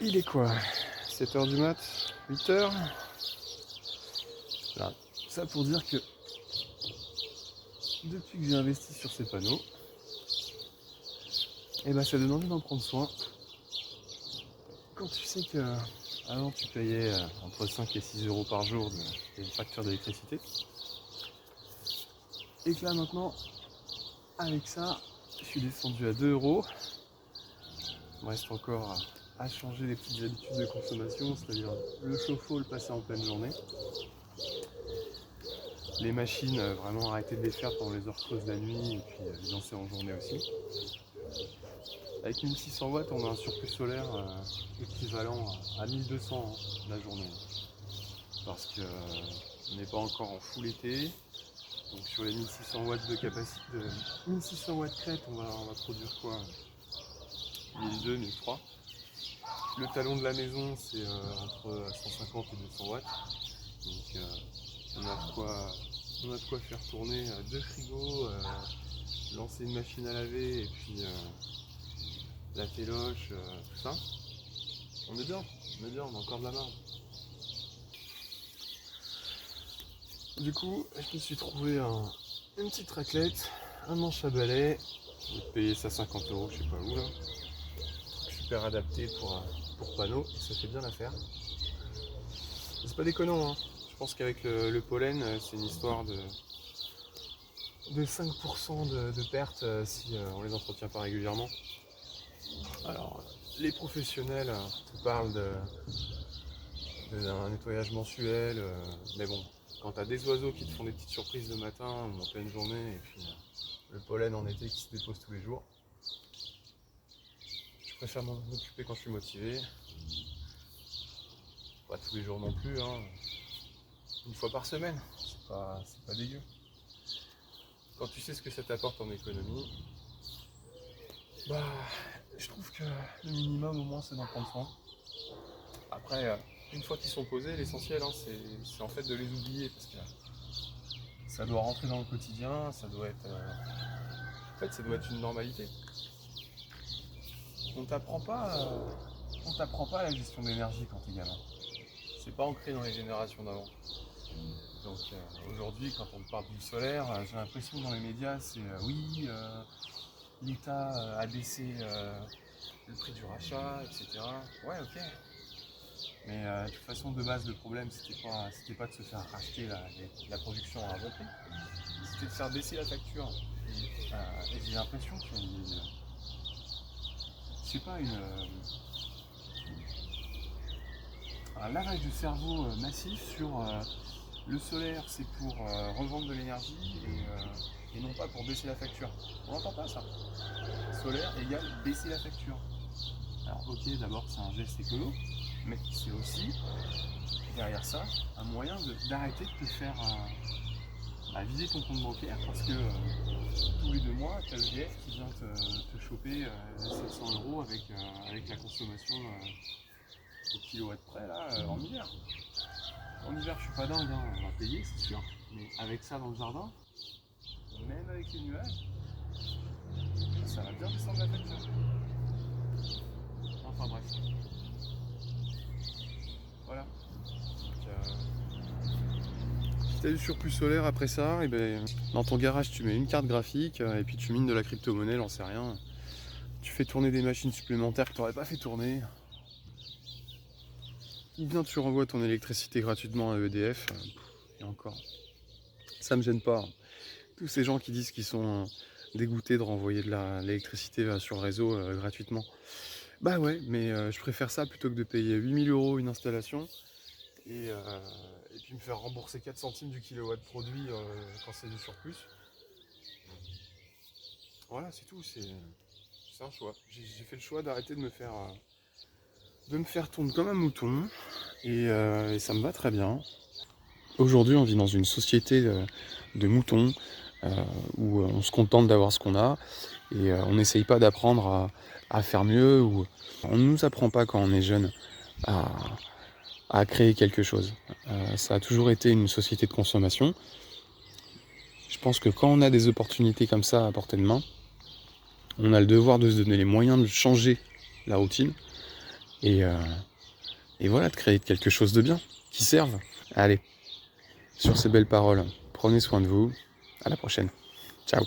Il est quoi? 7h du mat? 8h? Voilà. Ça pour dire que depuis que j'ai investi sur ces panneaux, et ben ça donne envie d'en prendre soin. Quand tu sais que avant tu payais entre 5 et 6 euros par jour de facture d'électricité, et que là maintenant, avec ça, je suis descendu à 2 euros. Il me reste encore à changer les petites habitudes de consommation, c'est-à-dire le chauffe-eau, le passer en pleine journée. Les machines, vraiment arrêter de les faire pendant les heures creuses de la nuit et puis les lancer en journée aussi. Avec 1600 watts, on a un surplus solaire équivalent à 1200 la journée. Parce qu'on n'est pas encore en full été. Donc sur les 1600 watts de capacité, 1600 watts crête, on va produire quoi? 1200, 1300. Le talon de la maison, c'est entre 150 et 200 watts. Donc on a de quoi faire tourner deux frigos, lancer une machine à laver et puis la téloche, tout ça. On est bien, on a encore de la marge. Du coup, je me suis trouvé une petite raclette, un manche à balai. J'ai payé ça 50 euros, je sais pas où là. Super adapté pour panneau, et ça fait bien l'affaire. C'est pas déconnant, hein. Je pense qu'avec le pollen, c'est une histoire de 5% de pertes si on les entretient pas régulièrement. Alors, les professionnels te parlent d'un nettoyage mensuel, mais bon, quand tu as des oiseaux qui te font des petites surprises le matin ou en pleine journée, et puis le pollen en été qui se dépose tous les jours, je préfère m'en occuper quand je suis motivé. Pas tous les jours non plus, hein. Une fois par semaine, c'est pas dégueu. Quand tu sais ce que ça t'apporte en économie, bah, je trouve que le minimum au moins c'est d'en prendre soin. Après, une fois qu'ils sont posés, l'essentiel c'est en fait de les oublier parce que ça doit rentrer dans le quotidien, ça doit être, en fait ça doit être une normalité. On t'apprend pas la gestion d'énergie quand t'es gamin. C'est pas ancré dans les générations d'avant. Donc aujourd'hui, quand on parle du solaire, j'ai l'impression que dans les médias, c'est oui, l'État a baissé le prix du rachat, etc. Ouais, ok. Mais de toute façon, de base, le problème, c'était pas de se faire racheter la production à un bon prix, c'était de faire baisser la facture. Et j'ai l'impression qu'il y a je sais pas, un lavage de cerveau massif sur le solaire, c'est pour revendre de l'énergie et non pas pour baisser la facture. On n'entend pas ça. Solaire égale baisser la facture. Alors ok, d'abord c'est un geste écolo, mais c'est aussi, derrière ça, un moyen d'arrêter de te faire vider ton compte bancaire parce que tous les 2 mois, tu as EDF qui vient te choper 700 euros avec la consommation au kilowatt près là, en hiver. En hiver, je suis pas dingue, hein, on va payer, c'est sûr. Mais avec ça dans le jardin, même avec les nuages, ça va bien descendre la facture. Enfin bref. Voilà. Si tu as du surplus solaire après ça, et ben, dans ton garage tu mets une carte graphique et puis tu mines de la crypto-monnaie, j'en sais rien. Tu fais tourner des machines supplémentaires que tu n'aurais pas fait tourner. Ou bien tu renvoies ton électricité gratuitement à EDF. Et encore, ça me gêne pas. Tous ces gens qui disent qu'ils sont dégoûtés de renvoyer de l'électricité sur le réseau gratuitement. Bah ouais, mais je préfère ça plutôt que de payer 8000 euros une installation et puis me faire rembourser 4 centimes du kilowatt produit quand c'est du surplus. Voilà, c'est tout, c'est un choix. J'ai fait le choix d'arrêter de me faire tourner comme un mouton et ça me va très bien. Aujourd'hui, on vit dans une société de moutons où on se contente d'avoir ce qu'on a et on n'essaye pas d'apprendre à faire mieux. Ou on ne nous apprend pas quand on est jeune à créer quelque chose. Ça a toujours été une société de consommation. Je pense que quand on a des opportunités comme ça à portée de main, on a le devoir de se donner les moyens de changer la routine et, et voilà, de créer quelque chose de bien, qui serve. Allez, sur ces belles paroles, prenez soin de vous, à la prochaine. Ciao.